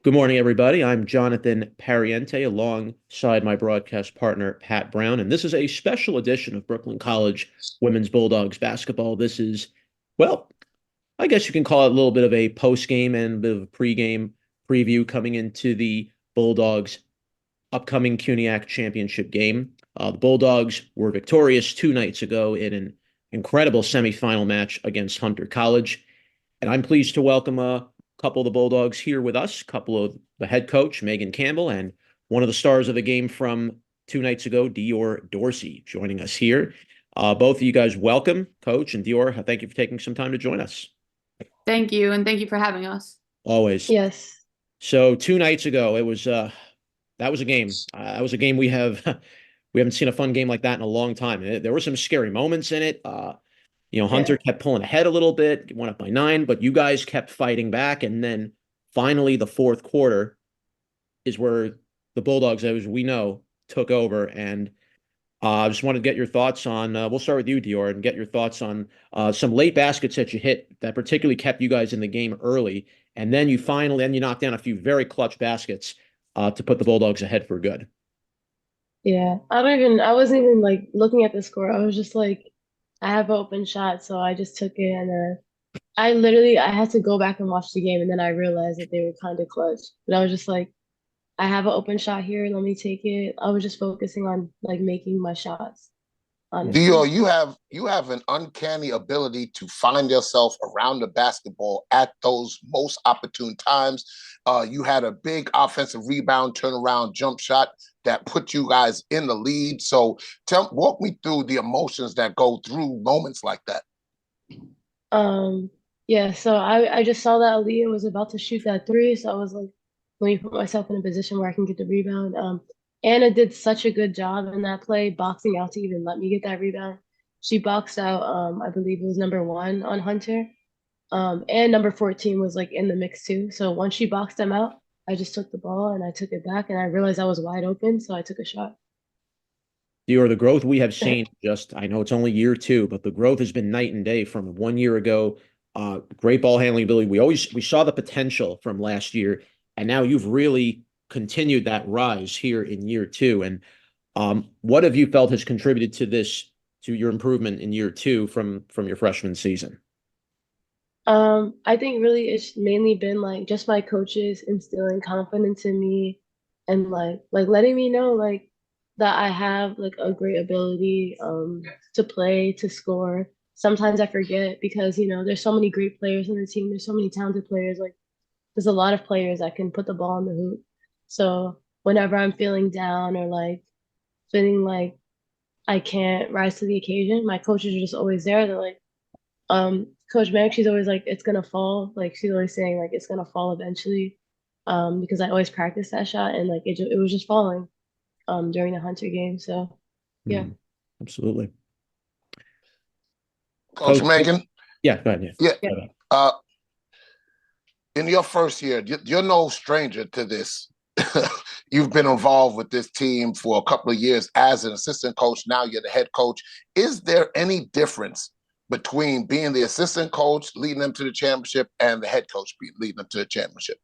Good morning, everybody. I'm Jonathan Pariente alongside my broadcast partner, Pat Brown, and this is a special edition of Brooklyn College Women's Bulldogs basketball. This is, well, I guess you can call it a little bit of a post-game and a bit of a pre-game preview coming into the Bulldogs' upcoming CUNYAC Championship game. The Bulldogs were victorious 2 nights ago in an incredible semifinal match against Hunter College. And I'm pleased to welcome a couple of the Bulldogs here with us, a couple of the head coach, Megan Campbell, and one of the stars of the game from 2 nights ago, Dior Dorsey, joining us here. Both of you guys, welcome, Coach and Dior. Thank you for taking some time to join us. Thank you, and thank you for having us. Always. Yes. So 2 nights ago, it was that was a game. That was a game we haven't seen a fun game like that in a long time. There were some scary moments in it. Yeah. Hunter kept pulling ahead a little bit, went up by 9, but you guys kept fighting back. And then finally, the fourth quarter is where the Bulldogs, as we know, took over. And I just wanted to get your thoughts on, we'll start with you, Dior, and get your thoughts on some late baskets that you hit that particularly kept you guys in the game early. And then you knocked down a few very clutch baskets to put the Bulldogs ahead for good. Yeah. I wasn't even like looking at the score. I was just like, I have an open shot, so I just took it and I had to go back and watch the game and then I realized that they were kind of clutch. But I was just like, I have an open shot here, let me take it. I was just focusing on like making my shots, Dior, honestly. you have an uncanny ability to find yourself around the basketball at those most opportune times. You had a big offensive rebound, turnaround, jump shot that put you guys in the lead. So, walk me through the emotions that go through moments like that. Um, yeah, so I just saw that Aaliyah was about to shoot that three, so I was like, let me put myself in a position where I can get the rebound. Anna did such a good job in that play, boxing out to even let me get that rebound. She boxed out, I believe it was number one on Hunter. And number 14 was like in the mix too. So once she boxed them out, I just took the ball and I took it back and I realized I was wide open, so I took a shot. Dior, the growth we have seen, just I know it's only year two, but the growth has been night and day from 1 year ago. Great ball handling ability. We saw the potential from last year, and now you've really continued that rise here in year two. And what have you felt has contributed to your improvement in year two from your freshman season? I think really it's mainly been like just my coaches instilling confidence in me and like letting me know like that I have like a great ability to play, to score. Sometimes I forget because there's so many great players on the team. There's so many talented players. Like there's a lot of players that can put the ball in the hoop. So whenever I'm feeling down or like feeling like I can't rise to the occasion, my coaches are just always there. They're like, Coach Meg, she's always like, it's gonna fall. Like she's always saying like it's gonna fall eventually. Because I always practice that shot and like it was just falling during the Hunter game. So yeah. Mhm. Absolutely. Coach Coach, Megan, yeah, go ahead. yeah, Yeah. Yeah. Go ahead. uh, in your first year, you're no stranger to this. You've been involved with this team for a couple of years as an assistant coach. Now you're the head coach. Is there any difference between being the assistant coach, leading them to the championship, and the head coach leading them to the championship?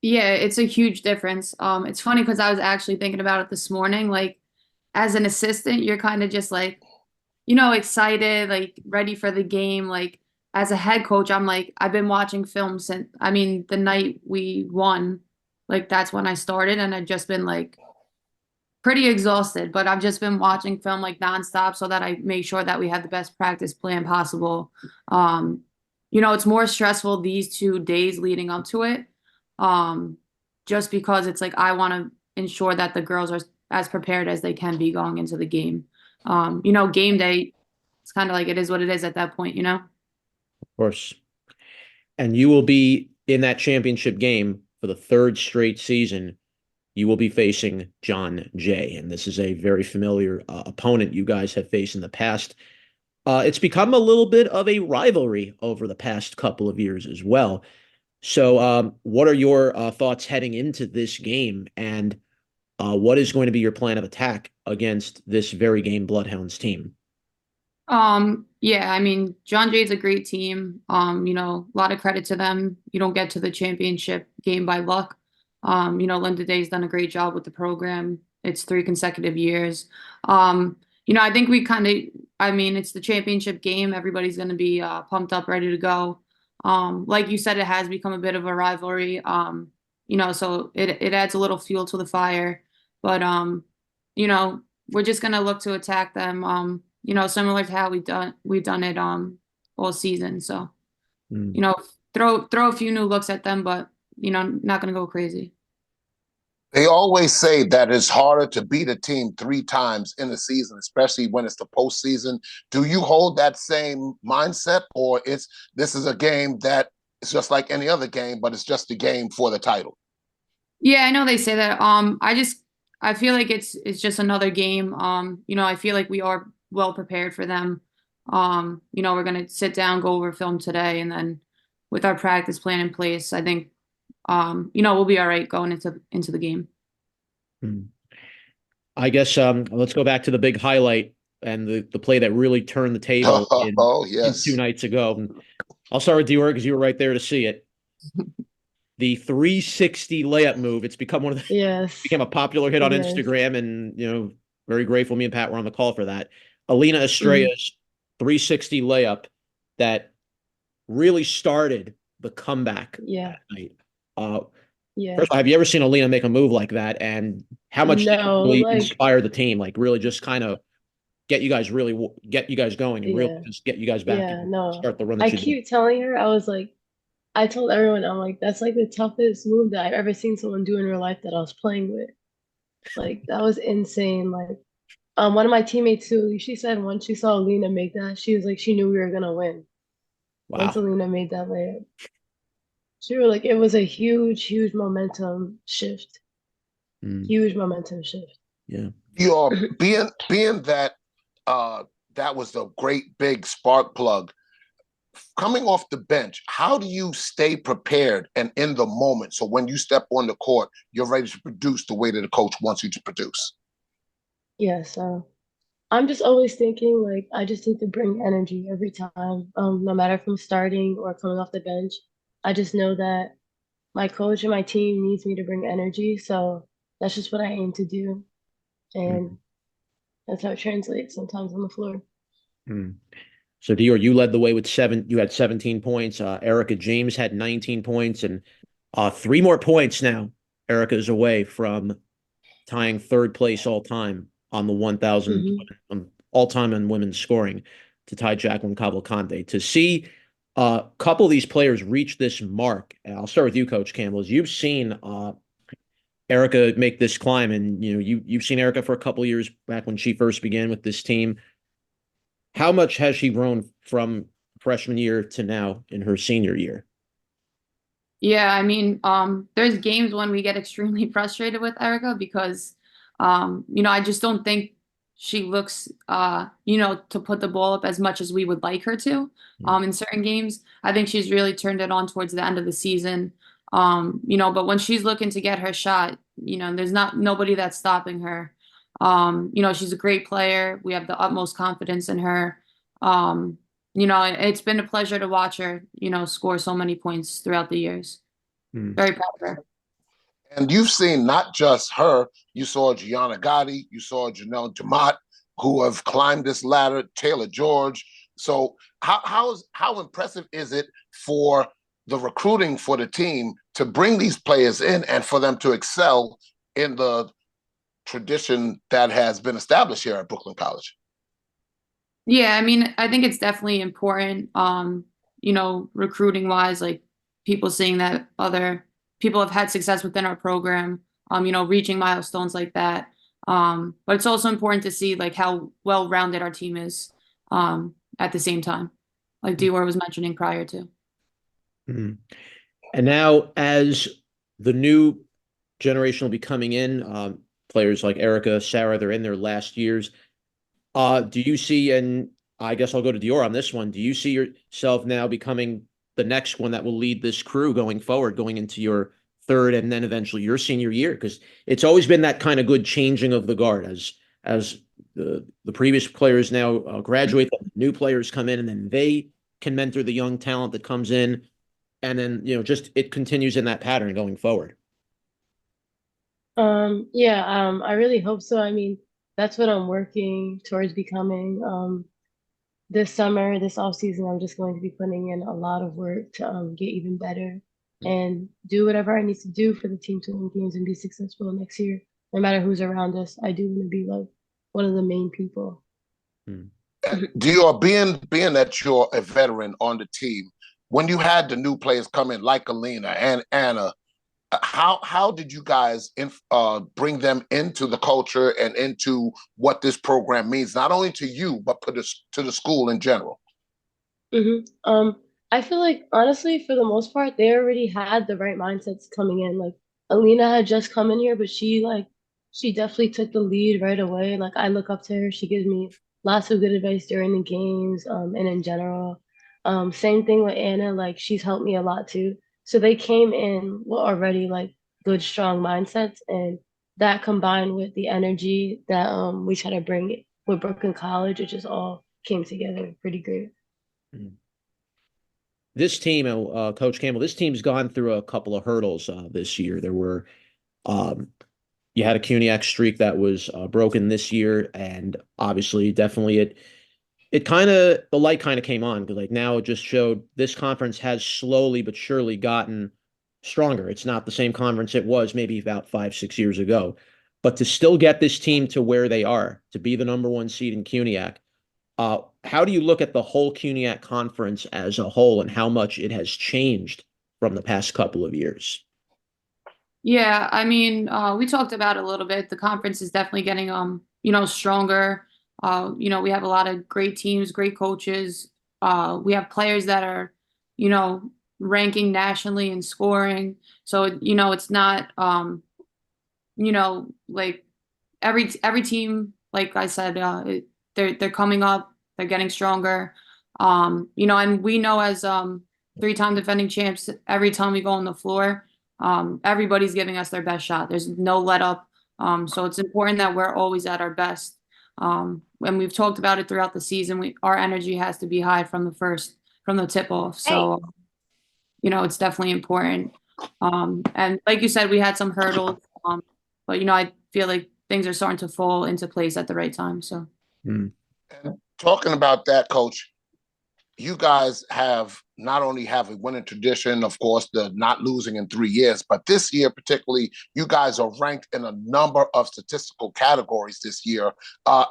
Yeah, it's a huge difference. It's funny because I was actually thinking about it this morning. Like, as an assistant, you're kind of just like, excited, like ready for the game. Like, as a head coach, I'm like, I've been watching film since, I mean, the night we won, like that's when I started, and I've just been like pretty exhausted, but I've just been watching film like nonstop so that I make sure that we have the best practice plan possible. Um, it's more stressful these 2 days leading up to it. Um, just because it's like I want to ensure that the girls are as prepared as they can be going into the game. Game day, it's kind of like it is what it is at that point. Of course. And you will be in that championship game for the third straight season. You will be facing John Jay, and this is a very familiar opponent you guys have faced in the past. It's become a little bit of a rivalry over the past couple of years as well. So, what are your thoughts heading into this game, and what is going to be your plan of attack against this very game Bloodhounds team? Yeah, I mean, John Jay's a great team. A lot of credit to them. You don't get to the championship game by luck. Linda Day's done a great job with the program. It's 3 consecutive years. I think it's the championship game. Everybody's going to be pumped up, ready to go. Like you said, it has become a bit of a rivalry. So it adds a little fuel to the fire. But we're just going to look to attack them. Similar to how we've done it all season. So, Mm. throw a few new looks at them, but not gonna go crazy. They always say that it's harder to beat a team 3 times in a season, especially when it's the postseason. Do you hold that same mindset, or this is a game that it's just like any other game, but it's just a game for the title? Yeah, I know they say that. I feel like it's just another game. I feel like we are well prepared for them. We're gonna sit down, go over film today, and then with our practice plan in place, I think we'll be all right going into the game. Mm. I guess let's go back to the big highlight and the play that really turned the table Oh, in 2 yes. nights ago. I'll start with Dior because you were right there to see it. The 360 layup move. It's become Yes. became a popular hit on Yes. Instagram, and very grateful me and Pat were on the call for that. Alina Mm-hmm. Estrella's 360 layup that really started the comeback Yeah. that night. Yeah. First of all, have you ever seen Alina make a move like that? And how much did it No, really like, inspire the team? Like really just kind of get you guys going and really yeah. just get you guys back Yeah, and no. start the run I that you did. keep telling her, I told everyone, I'm like, that's like the toughest move that I've ever seen someone do in real life that I was playing with. Like, that was insane. Like, one of my teammates too, she said once she saw Alina make that, she was like, she knew we were gonna win. Once Wow. Alina made that layup. She was like, it was a huge, huge momentum shift. Mm, Huge momentum shift. yeah. Being that that was a great big spark plug. Coming off the bench, how do you stay prepared and in the moment so when you step on the court, you're ready to produce the way that the coach wants you to produce? Yeah, so I'm just always thinking like I just need to bring energy every time. No matter if I'm starting or coming off the bench. I just know that my coach and my team needs me to bring energy. So that's just what I aim to do. And Mm, that's how it translates sometimes on the floor. mm. So Dior, you led the way with you had 17 points. Erica James had 19 points and 3 more points now. Erica is away from tying third place all time on the 1,000 Hmm. all time in women's scoring to tie Jacqueline Cavalcante. To see a couple of these players reach this mark, and I'll start with you, Coach Campbell, as you've seen Erica make this climb, and you've seen Erica for a couple of years back when she first began with this team. How much has she grown from freshman year to now in her senior year? Yeah, I mean, there's games when we get extremely frustrated with Erica because, I just don't think she looks, to put the ball up as much as we would like her to, in certain games. I think she's really turned it on towards the end of the season. But when she's looking to get her shot, there's nobody that's stopping her. She's a great player. We have the utmost confidence in her. It's been a pleasure to watch her, score so many points throughout the years. Hmm. Very proud of her. And you've seen not just her, you saw Gianna Gotti, you saw Janelle Jamot, who have climbed this ladder, Taylor George. So how impressive is it for the recruiting for the team to bring these players in and for them to excel in the tradition that has been established here at Brooklyn College? Yeah, I mean, I think it's definitely important, recruiting wise, like people seeing that other people have had success within our program, reaching milestones like that. But it's also important to see like how well-rounded our team is, at the same time, like Dior was mentioning prior to. Hmm. And now, as the new generation will be coming in, players like Erica, Sarah, they're in their last years. Do you see, and I guess I'll go to Dior on this one, do you see yourself now becoming the next one that will lead this crew going forward, going into your third and then eventually your senior year? Because it's always been that kind of good changing of the guard as the previous players now graduate, new players come in, and then they can mentor the young talent that comes in, and then just it continues in that pattern going forward. Yeah, I really hope so. I mean, that's what I'm working towards becoming. This summer, this off season, I'm just going to be putting in a lot of work to get even better and do whatever I need to do for the team to win games and be successful next year. No matter who's around us, I do want to be like one of the main people. Dior, being that you're a veteran on the team, when you had the new players come in like Alina and Anna, how did you guys bring them into the culture and into what this program means, not only to you but to the school in general? I feel like honestly, for the most part, they already had the right mindsets coming in. Like Alina had just come in here, but she definitely took the lead right away. Like I look up to her. She gives me lots of good advice during the games, and in general. Same thing with Anna, like she's helped me a lot too. So they came in with already like good, strong mindsets, and that combined with the energy that we try to bring with Brooklyn College, it just all came together pretty great. This team, Coach Campbell, this team's gone through a couple of hurdles this year. There were, you had a CUNYAC streak that was broken this year, and obviously, definitely it kind of the light kind of came on because like now it just showed this conference has slowly but surely gotten stronger. It's not the same conference it was maybe about 5, 6 years ago, but to still get this team to where they are, to be the #1 seed in CUNYAC. How do you look at the whole CUNYAC conference as a whole and how much it has changed from the past couple of years? Yeah, I mean, we talked about it a little bit. The conference is definitely getting stronger. We have a lot of great teams, great coaches. We have players that are, ranking nationally and scoring. So, it's not like every team, like I said, they're coming up, they're getting stronger. And we know as 3-time defending champs, every time we go on the floor, everybody's giving us their best shot. There's no let up. So it's important that we're always at our best. And we've talked about it throughout the season. Our energy has to be high from the tip off. So, it's definitely important. And like you said, we had some hurdles, but I feel like things are starting to fall into place at the right time. So, And talking about that, Coach, you guys have not only have a winning tradition, of course, the not losing in 3 years, but this year particularly, you guys are ranked in a number of statistical categories this year.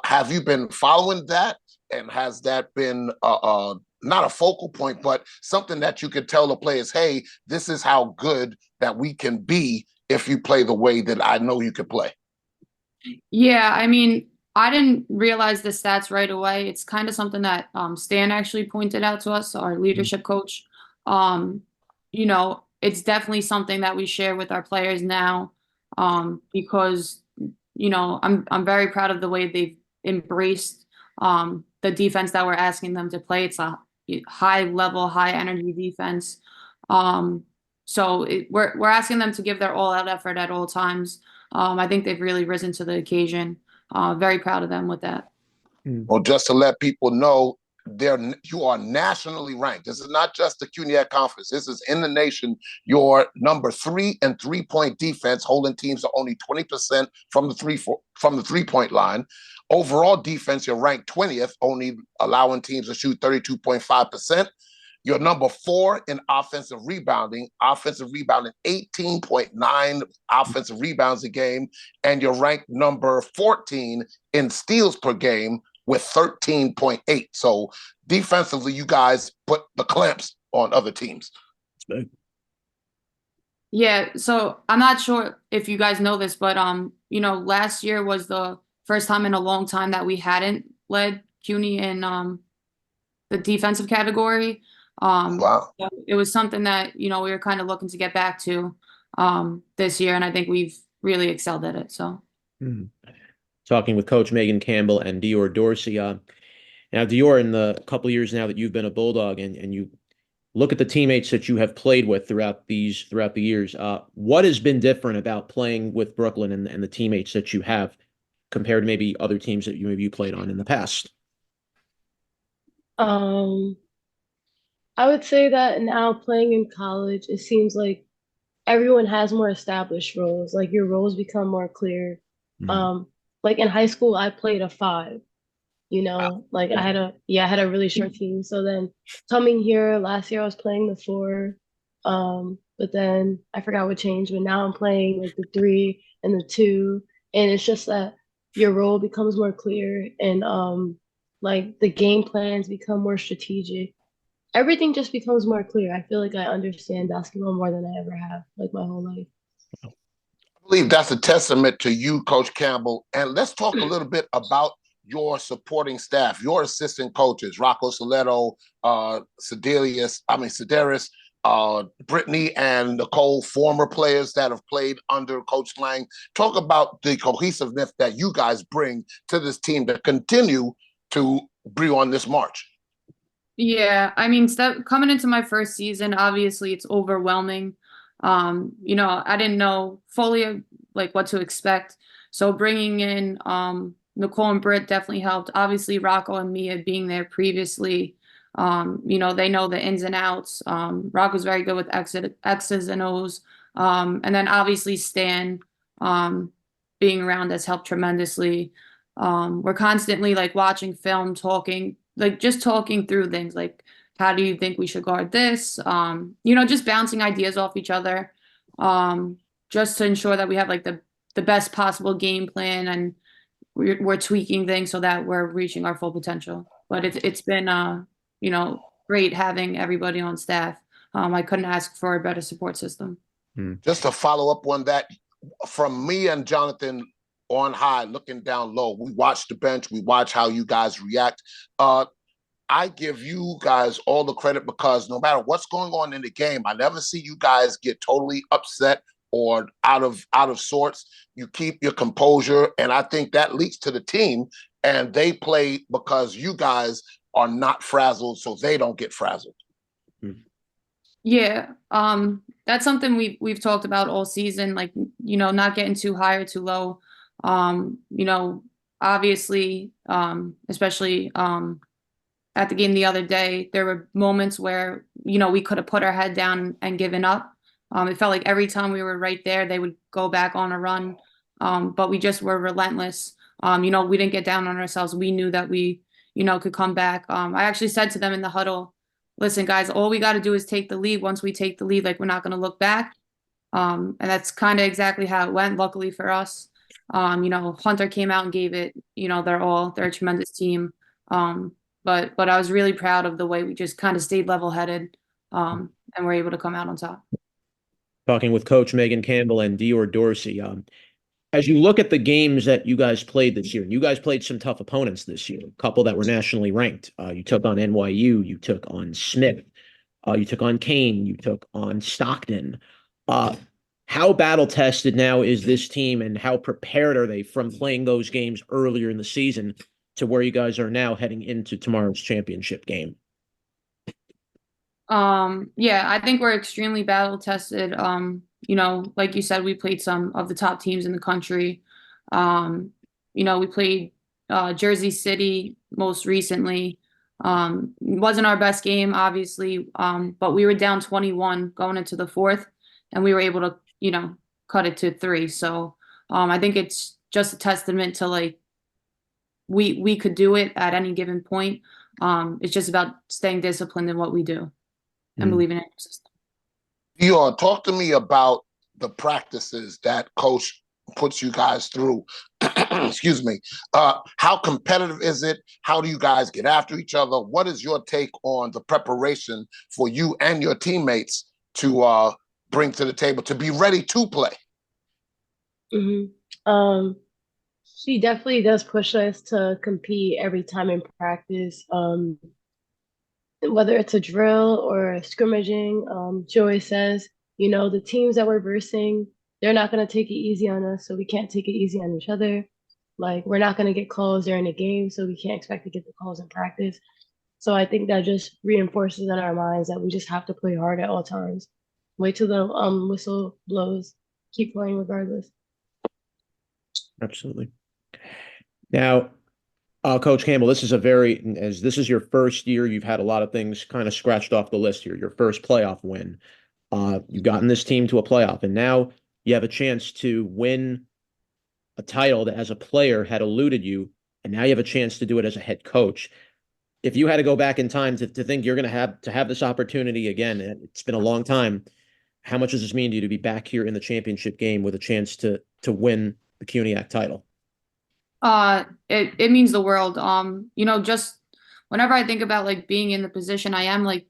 Have you been following that? And has that been not a focal point, but something that you could tell the players, hey, this is how good that we can be if you play the way that I know you could play? Yeah, I mean, I didn't realize the stats right away. It's kind of something that Stan actually pointed out to us, our leadership coach. It's definitely something that we share with our players now, because I'm very proud of the way they've embraced the defense that we're asking them to play. It's a high level, high energy defense. So we're asking them to give their all out effort at all times. I think they've really risen to the occasion. Very proud of them with that. Well, just to let people know, you are nationally ranked. This is not just the CUNYAC conference. This is in the nation. You're #3 in 3-point defense, holding teams to only 20% from the 3-point line. Overall defense, you're ranked 20th, only allowing teams to shoot 32.5%. You're #4 in offensive rebounding 18.9 offensive rebounds a game, and you're ranked #14 in steals per game with 13.8. So defensively, you guys put the clamps on other teams. Yeah, so I'm not sure if you guys know this, but last year was the first time in a long time that we hadn't led CUNY in the defensive category. Wow. So it was something that we were kind of looking to get back to this year, and I think we've really excelled at it. So, Talking with Coach Megan Campbell and Dior Dorsey. Now, Dior, in the couple of years now that you've been a Bulldog, and you look at the teammates that you have played with throughout the years, what has been different about playing with Brooklyn and the teammates that you have compared to maybe other teams that you played on in the past? Um, I would say that now playing in college, it seems like everyone has more established roles. Like your roles become more clear. Mhm. Um, like in high school, I played a five. Like I had a really short team. So then coming here last year, I was playing the four. But then I forgot what changed. But now I'm playing like the three and the two, and it's just that your role becomes more clear, and like the game plans become more strategic. Everything just becomes more clear. I feel like I understand basketball more than I ever have, like my whole life. I believe that's a testament to you, Coach Campbell. And let's talk a little bit about your supporting staff, your assistant coaches, Rocco Soletto, Sedaris, Brittany and Nicole, former players that have played under Coach Lang. Talk about the cohesiveness that you guys bring to this team to continue to bring on this march. Yeah, I mean, coming into my first season, obviously it's overwhelming. I didn't know fully like what to expect. So bringing in Nicole and Britt definitely helped. Obviously, Rocco and Mia being there previously, they know the ins and outs. Rocco's very good with X's and O's. And then obviously Stan being around has helped tremendously. We're constantly like watching film, talking, like just talking through things like how do you think we should guard this? Just bouncing ideas off each other, just to ensure that we have like the best possible game plan and we're tweaking things so that we're reaching our full potential. But it's been great having everybody on staff. I couldn't ask for a better support system. Just to follow up on that, from me and Jonathan on high, looking down low, we watch the bench, we watch how you guys react. I give you guys all the credit because no matter what's going on in the game, I never see you guys get totally upset or out of sorts. You keep your composure, and I think that leads to the team, and they play because you guys are not frazzled, so they don't get frazzled. Yeah, that's something we've talked about all season, like, not getting too high or too low. Obviously, especially at the game the other day, there were moments where, we could have put our head down and given up. It felt like every time we were right there, they would go back on a run. But we just were relentless. We didn't get down on ourselves. We knew that we, could come back. I actually said to them in the huddle, listen, guys, all we got to do is take the lead. Once we take the lead, like, we're not going to look back. And that's kind of exactly how it went, luckily for us. Hunter came out and gave it, they're a tremendous team. But I was really proud of the way we just kind of stayed level-headed, and were able to come out on top. Talking with Coach Megan Campbell and Dior Dorsey, as you look at the games that you guys played this year, and you guys played some tough opponents this year, a couple that were nationally ranked. You took on NYU, you took on Smith, you took on Kane, you took on Stockton. How battle-tested now is this team, and how prepared are they from playing those games earlier in the season to where you guys are now heading into tomorrow's championship game? Yeah, I think we're extremely battle tested. Like you said, we played some of the top teams in the country. We played Jersey City most recently. It wasn't our best game, obviously, but we were down 21 going into the fourth, and we were able to, cut it to 3. So I think it's just a testament to like we could do it at any given point. It's just about staying disciplined in what we do and believing in your system. Dior, talk to me about the practices that Coach puts you guys through. Excuse me. How competitive is it? How do you guys get after each other? What is your take on the preparation for you and your teammates to bring to the table to be ready to play? She definitely does push us to compete every time in practice. Whether it's a drill or a scrimmaging, she always says, the teams that we're versing, they're not going to take it easy on us, so we can't take it easy on each other. Like, we're not going to get calls during the game, so we can't expect to get the calls in practice. So I think that just reinforces in our minds that we just have to play hard at all times. Wait till the whistle blows. Keep playing regardless. Absolutely. Now, Coach Campbell, as this is your first year, you've had a lot of things kind of scratched off the list here. Your first playoff win. You've gotten this team to a playoff, and now you have a chance to win a title that, as a player, had eluded you, and now you have a chance to do it as a head coach. If you had to go back in time to think you're going to have this opportunity again, and it's been a long time, how much does this mean to you to be back here in the championship game with a chance to win the CUNYAC title? It means the world. Just whenever I think about like being in the position I am, like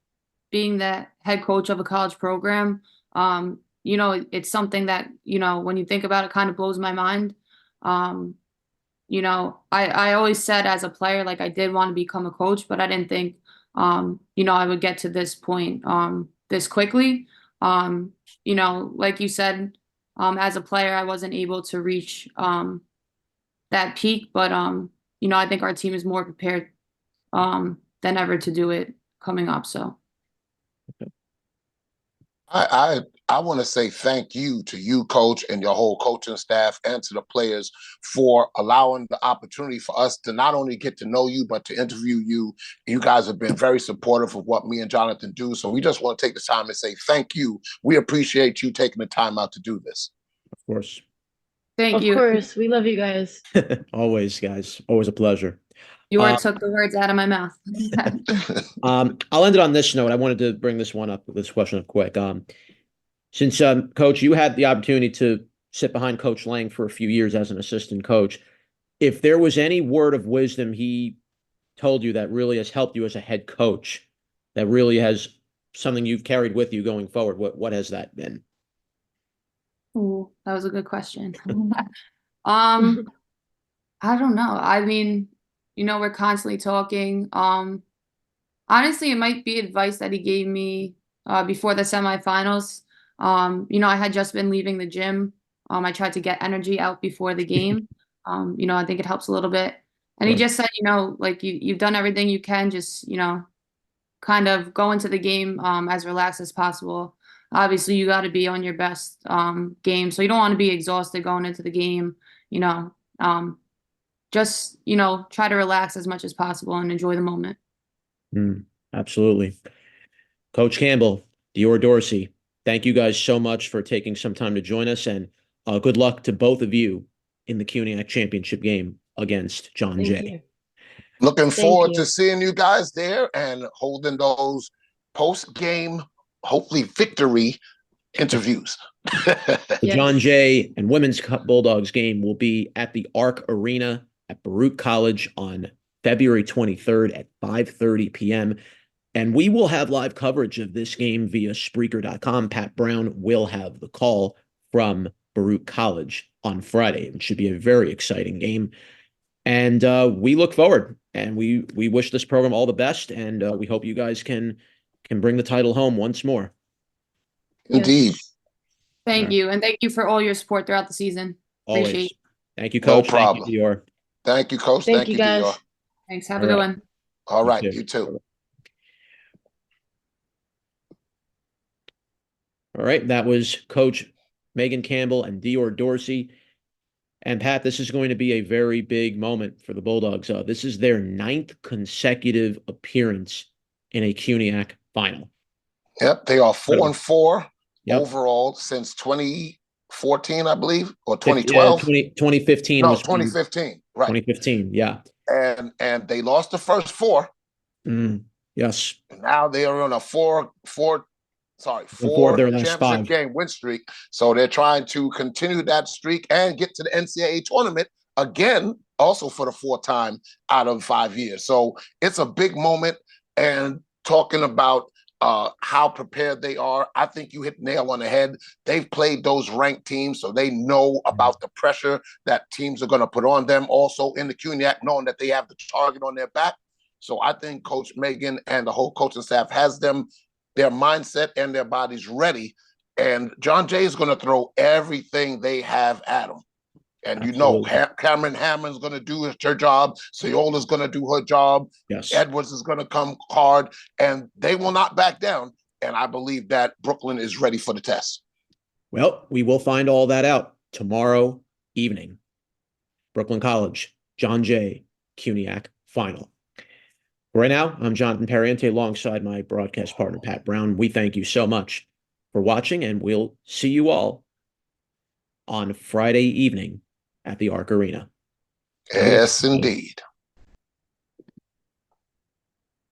being the head coach of a college program, it's something that, when you think about it, kind of blows my mind. I always said as a player, like I did want to become a coach, but I didn't think, I would get to this point, this quickly. Like you said, as a player, I wasn't able to reach, that peak, but, I think our team is more prepared, than ever to do it coming up. So. I want to say thank you to you, coach, and your whole coaching staff, and to the players for allowing the opportunity for us to not only get to know you, but to interview you. You guys have been very supportive of what me and Jonathan do. So we just want to take the time and say thank you. We appreciate you taking the time out to do this. Of course. Thank you. Of course. We love you guys. Always, guys. Always a pleasure. You took the words out of my mouth. I'll end it on this note. I wanted to bring this question up quick. Since Coach, you had the opportunity to sit behind Coach Lang for a few years as an assistant coach, if there was any word of wisdom he told you that really has helped you as a head coach, that really has something you've carried with you going forward, what has that been? Oh, that was a good question. I don't know. I mean, we're constantly talking. Honestly, it might be advice that he gave me before the semifinals. I had just been leaving the gym. I tried to get energy out before the game. I think it helps a little bit. And he just said, like you've done everything you can, just, kind of go into the game as relaxed as possible. Obviously, you got to be on your best game. So you don't want to be exhausted going into the game, just, try to relax as much as possible and enjoy the moment. Absolutely. Coach Campbell, Dior, Dorsey, thank you guys so much for taking some time to join us, and good luck to both of you in the CUNYAC Championship game against John Jay. Looking forward to seeing you guys there and holding those post-game, hopefully victory interviews. The John Jay and Women's Cup Bulldogs game will be at the Arc Arena at Baruch College on February 23rd at 5:30 p.m. And we will have live coverage of this game via Spreaker.com. Pat Brown will have the call from Baruch College on Friday. It should be a very exciting game. And we look forward, and we wish this program all the best, and we hope you guys can bring the title home once more. Indeed. Thank you, and thank you for all your support throughout the season. Always. Appreciate it. Thank you, Coach. No problem. Thank you, Dior. Thank you, Coach. Thank you, guys. Dior. Thanks. Have a good one. All right. You too. All right. That was Coach Megan Campbell and Dior Dorsey. And Pat, this is going to be a very big moment for the Bulldogs. This is their 9th consecutive appearance in a CUNYAC final. Yep, they are 4-4 overall since 2014, I believe, or 2012. 2015. No, was 2015. Right. 2015. Yeah. And they lost the first 4. Yes. And now they are on a four championship game win streak. So they're trying to continue that streak and get to the NCAA tournament again, also for the 4th time out of 5 years. So it's a big moment. And talking about how prepared they are, I think you hit the nail on the head. They've played those ranked teams, so they know about the pressure that teams are going to put on them. Also in the CUNYAC, knowing that they have the target on their back. So I think Coach Megan and the whole coaching staff has them, their mindset and their bodies ready. And John Jay is going to throw everything they have at them. And Absolutely. Cameron Hammond's going to do her job. Ciola's going to do her job. Yes. Edwards is going to come hard, and they will not back down. And I believe that Brooklyn is ready for the test. Well, we will find all that out tomorrow evening. Brooklyn College, John Jay, CUNYAC final. Right now, I'm Jonathan Pariente alongside my broadcast partner, Pat Brown. We thank you so much for watching, and we'll see you all on Friday evening at the Arc Arena. Yes, indeed.